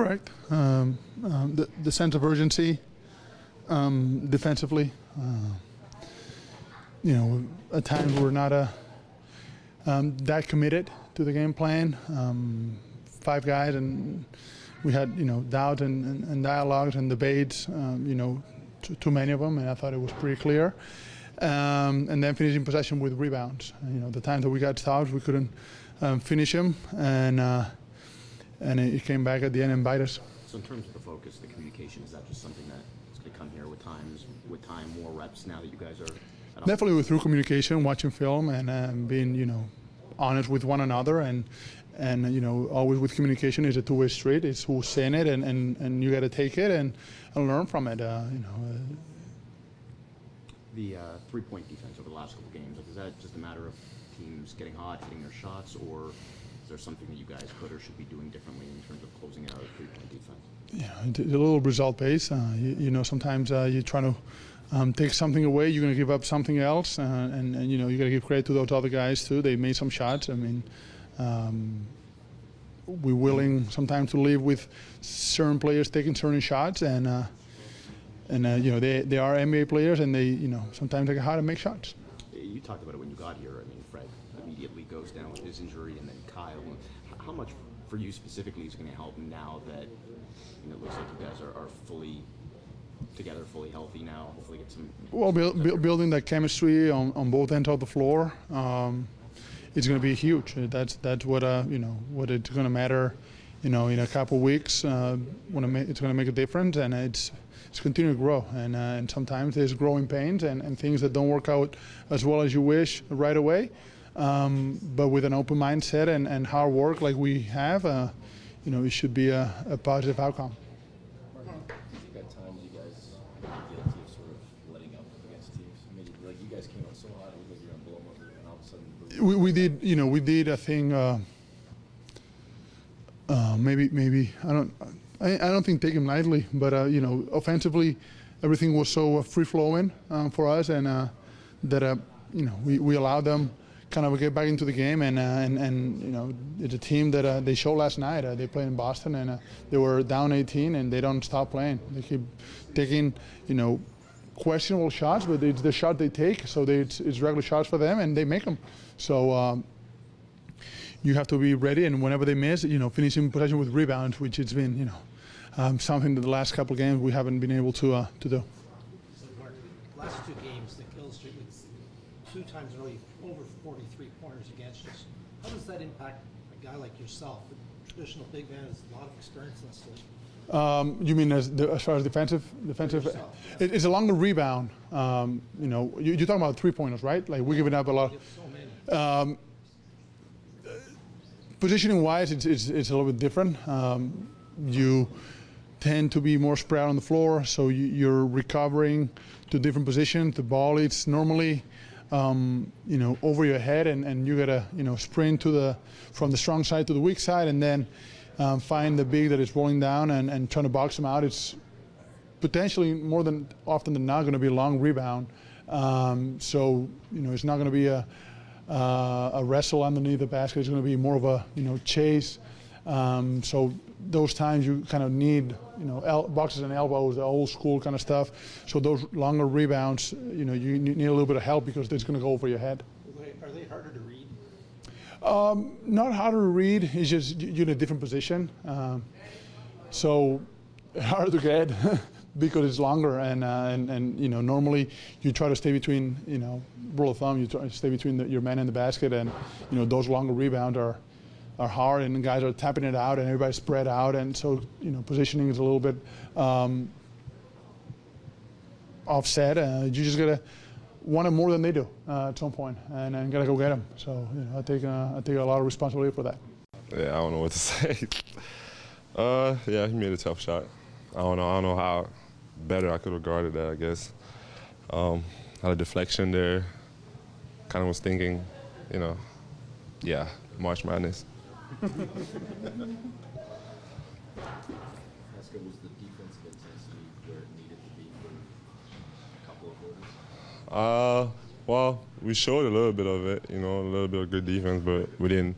Correct. The sense of urgency defensively. At times we're not that committed to the game plan. 5 guys, and we had doubt and dialogues and debates. Too many of them, and I thought it was pretty clear. And then finishing possession with rebounds. The time that we got stopped, we couldn't finish them, and it came back at the end and bite us. So in terms of the focus, the communication, is that just something that is going to come here with time, more reps now that you guys are? Definitely through communication, watching film, and being honest with one another, and always with communication is a two-way street. It's who's saying it, and you got to take it and learn from it. The 3-point defense over the last couple games, is that just a matter of teams getting hot, hitting their shots, or is there something that you guys could or should be doing differently in terms of closing out a 3-point defense? It's a little result-based. Sometimes you're trying to take something away, you're going to give up something else, and you got to give credit to those other guys too. They made some shots. I mean, we're willing sometimes to live with certain players taking certain shots, and they are NBA players, and they sometimes they get hard to make shots. You talked about it when you got here. I mean, Fred immediately goes down with his injury, and then Kyle. How much for you specifically is going to help now that it looks like you guys are fully together, fully healthy now? Hopefully get some. Well, building that chemistry on both ends of the floor, it's going to be huge. That's what what it's going to matter. In a couple of weeks, when it's going to make a difference, and it's continuing to grow. And sometimes there's growing pains and things that don't work out as well as you wish right away. But with an open mindset and hard work like we have, it should be a positive outcome. You've got times you guys are guilty of sort of letting up against teams. I mean, you guys came out so hot, it was like you're on blow up, and all of a sudden. We did. I think maybe I don't think take him lightly, but offensively, everything was so free flowing for us, and that we allowed them kind of get back into the game, and it's a team that they showed last night. They played in Boston, and they were down 18, and they don't stop playing. They keep taking questionable shots, but it's the shot they take, so it's regular shots for them, and they make them. So you have to be ready, and whenever they miss, finishing possession with rebounds, which it's been something that the last couple of games we haven't been able to do. So Mark, last 2 games, the kill streak was 2 times really over 43 pointers against us. How does that impact a guy like yourself? The traditional big man has a lot of experience in this league. You mean as far as defensive? Yourself, yeah. It's a longer rebound. You're talking about 3-pointers, right? Like we're giving up a lot. So many. Positioning-wise, it's a little bit different. You tend to be more spread out on the floor, so you're recovering to different positions. The ball is normally, over your head, and you gotta, sprint from the strong side to the weak side, and then find the big that is rolling down and trying to box them out. It's potentially more than often than not going to be a long rebound. So it's not going to be a wrestle underneath the basket. It's going to be more of a chase. So those times you kind of need boxes and elbows, the old school kind of stuff. So those longer rebounds, you need a little bit of help because it's going to go over your head. Are they harder to read? Not harder to read. It's just you're in a different position. So harder to get because it's longer, and normally you try to stay between, rule of thumb, you try to stay between your man and the basket, and those longer rebounds are hard, and the guys are tapping it out, and everybody's spread out, and so positioning is a little bit offset. You just gotta want it more than they do at some point, and gotta go get them. So I take a lot of responsibility for that. Yeah, I don't know what to say. Yeah, he made a tough shot. I don't know how better I could have guarded that, I guess. Had a deflection there. Kind of was thinking, yeah, March Madness. How good was the defensive intensity where it needed to be for a couple of quarters? Well, we showed a little bit of it, a little bit of good defense, but we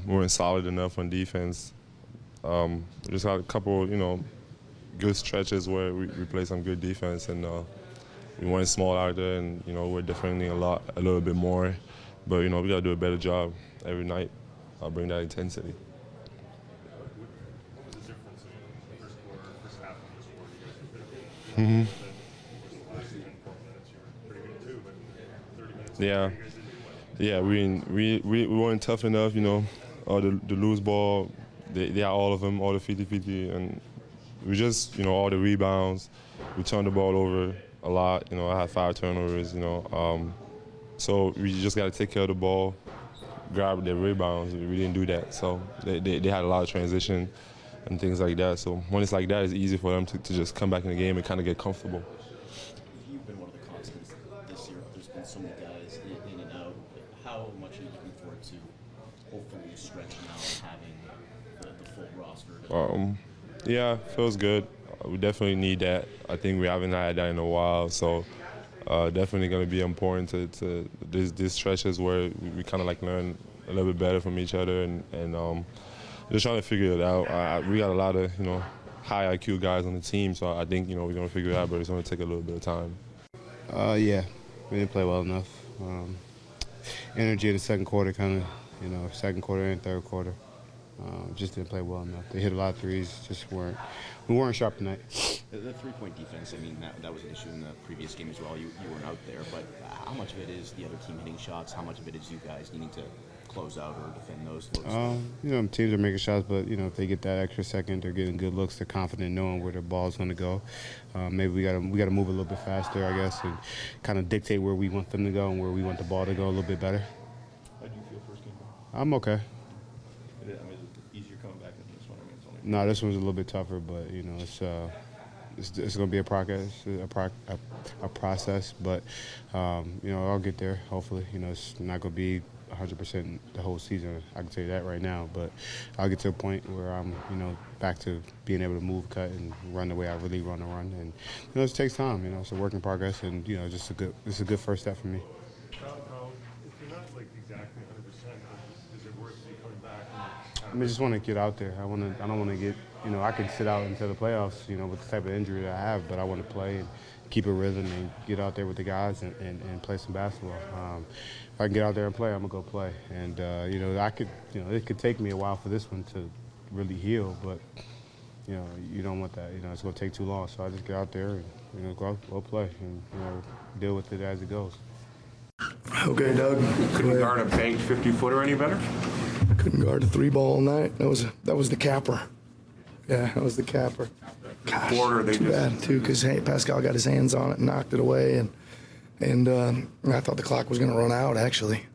weren't solid enough on defense We just had a couple, good stretches where we played some good defense, and we weren't small out there, and we're defending a little bit more. But we got to do a better job every night. I'll bring that intensity. Mm-hmm. Yeah. We weren't tough enough, the loose ball, they had all of them, all the 50-50, and we just, all the rebounds, we turned the ball over a lot. I had 5 turnovers, so we just got to take care of the ball, grab the rebounds. We didn't do that, so they had a lot of transition and things like that. So when it's like that, it's easy for them to just come back in the game and kind of get comfortable. You've been one of the constants this year. There's been so many guys in and out. How much are you looking forward to hopefully stretching out, having the full roster? Yeah, feels good. We definitely need that. I think we haven't had that in a while, so definitely going to be important to these stretches where we kind of like learn a little bit better from each other and just trying to figure it out. We got a lot of high IQ guys on the team, so I think we're going to figure it out, but it's going to take a little bit of time. Yeah, we didn't play well enough. Energy in the second quarter, kind of, second quarter and third quarter. Just didn't play well enough. They hit a lot of threes, we weren't sharp tonight. The three-point defense, I mean, that was an issue in the previous game as well. You weren't out there, but how much of it is the other team hitting shots? How much of it is you guys needing to close out or defend those looks? Teams are making shots, but, if they get that extra second, they're getting good looks. They're confident knowing where their ball's going to go. Maybe we got to move a little bit faster, I guess, and kind of dictate where we want them to go and where we want the ball to go a little bit better. How do you feel first game? I'm okay. Is it easier coming back than this one? I mean, it's only No, this one's a little bit tougher, but it's going to be a process. But I'll get there. Hopefully, it's not going to be 100% the whole season. I can tell you that right now. But I'll get to a point where I'm back to being able to move, cut, and run the way I really want to run. And it takes time. It's a work in progress, and it's a good first step for me. If you're not exactly 100%, is it worth you coming back? I just want to get out there. I don't want to get, I could sit out until the playoffs, with the type of injury that I have, but I want to play and keep a rhythm and get out there with the guys and play some basketball. If I can get out there and play, I'm going to go play. And, it could take me a while for this one to really heal, but, you don't want that. It's going to take too long. So I just get out there and, go play and, deal with it as it goes. Okay, Doug. Couldn't guard a banked 50-footer any better? Couldn't guard a 3-ball all night. That was the capper. Yeah, that was the capper. Gosh, too bad too, because Pascal got his hands on it and knocked it away, and I thought the clock was going to run out. Actually.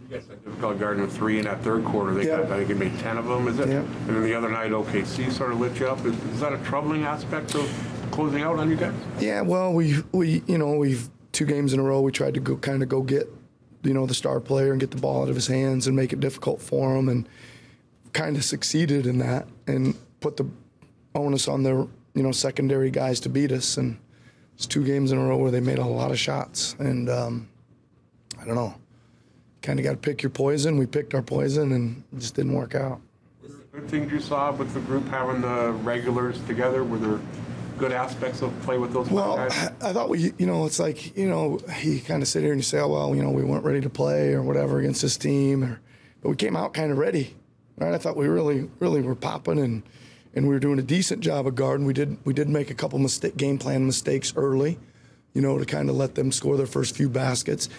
You guys had difficult guarding a 3 in that third quarter. I think they made 10 of them. Is it? Yeah. And then the other night, OKC sort of lit you up. Is that a troubling aspect of closing out on you guys? Yeah. Well, we've 2 games in a row. We tried to go get the star player and get the ball out of his hands and make it difficult for him, and kind of succeeded in that and put the onus on their secondary guys to beat us. And it's 2 games in a row where they made a lot of shots, and I don't know, kind of got to pick your poison. We picked our poison, and it just didn't work out. Good things you saw with the group having the regulars together? Were there good aspects of play with those guys? I thought it's like, you kind of sit here and you say, oh, well, we weren't ready to play or whatever against this team, but we came out kind of ready, right? I thought we really were popping, and we were doing a decent job of guarding. We did make a couple game plan mistakes early, to kind of let them score their first few baskets.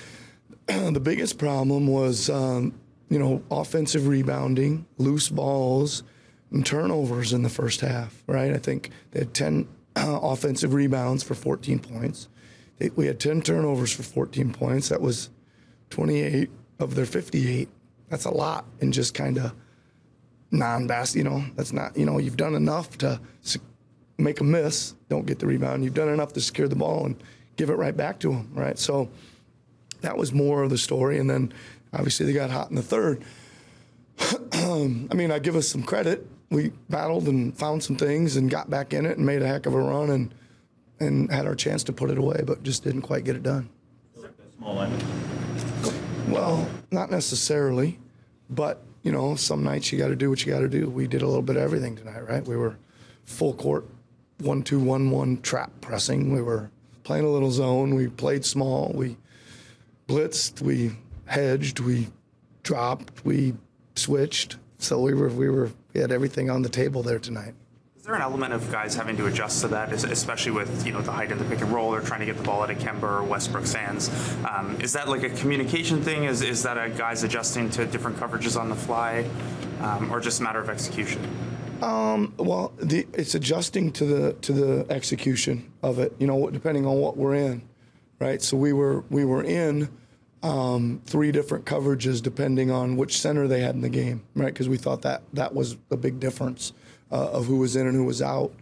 The biggest problem was, offensive rebounding, loose balls, and turnovers in the first half, right? I think they had 10 offensive rebounds for 14 points. We had 10 turnovers for 14 points. That was 28 of their 58. That's a lot in just kind of non-basket, that's not, you've done enough to make a miss, don't get the rebound. You've done enough to secure the ball and give it right back to them, right? So that was more of the story. And then obviously they got hot in the third. I give us some credit. We battled and found some things and got back in it and made a heck of a run and had our chance to put it away, but just didn't quite get it done. Small line. Well, not necessarily, but you know, some nights you got to do what you got to do. We did a little bit of everything tonight, right? We were full court, 1-2-1-1 trap pressing. We were playing a little zone. We played small. We blitzed. We hedged. We dropped. We switched. So we had everything on the table there tonight. Is there an element of guys having to adjust to that, especially with, you know, the height of the pick and roll, or trying to get the ball out of Kemba or Westbrook's hands? Is that like a communication thing? Is that a guys adjusting to different coverages on the fly, or just a matter of execution? Well, it's adjusting to the execution of it. You know, depending on what we're in, right? So we were in 3 different coverages depending on which center they had in the game, right? Because we thought that was a big difference of who was in and who was out.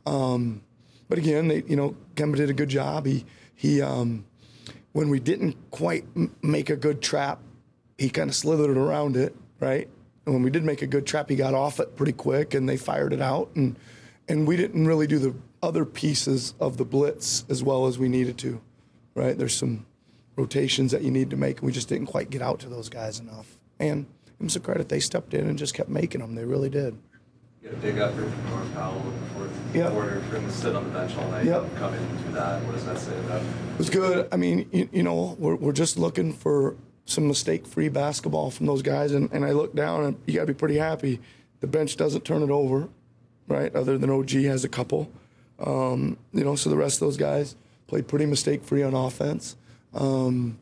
But again, Kemba did a good job. He when we didn't quite make a good trap, he kind of slithered around it, right? And when we did make a good trap, he got off it pretty quick, and they fired it out. And we didn't really do the other pieces of the blitz as well as we needed to, right? There's some rotations that you need to make, and we just didn't quite get out to those guys enough. And give them some credit, they stepped in and just kept making them. They really did. You had a big effort from Norm Powell in the fourth quarter for him to sit on the bench all night and come in and do that. What does that say about it? It was good. I mean, we're just looking for some mistake-free basketball from those guys, and I look down, and you got to be pretty happy. The bench doesn't turn it over, right, other than OG has a couple. So the rest of those guys played pretty mistake-free on offense. And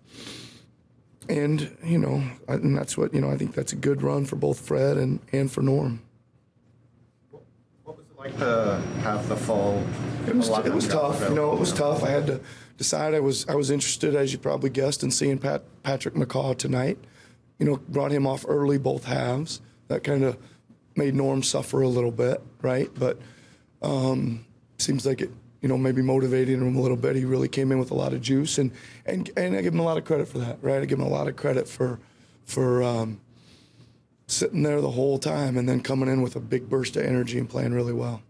that's what, I think that's a good run for both Fred and for Norm. What was it like to have the full? It was tough. It was tough. I had to decide. I was interested, as you probably guessed, in seeing Patrick McCaw tonight. Brought him off early both halves. That kind of made Norm suffer a little bit, right? But seems like it, maybe motivating him a little bit. He really came in with a lot of juice, and I give him a lot of credit for that, right? I give him a lot of credit for sitting there the whole time and then coming in with a big burst of energy and playing really well.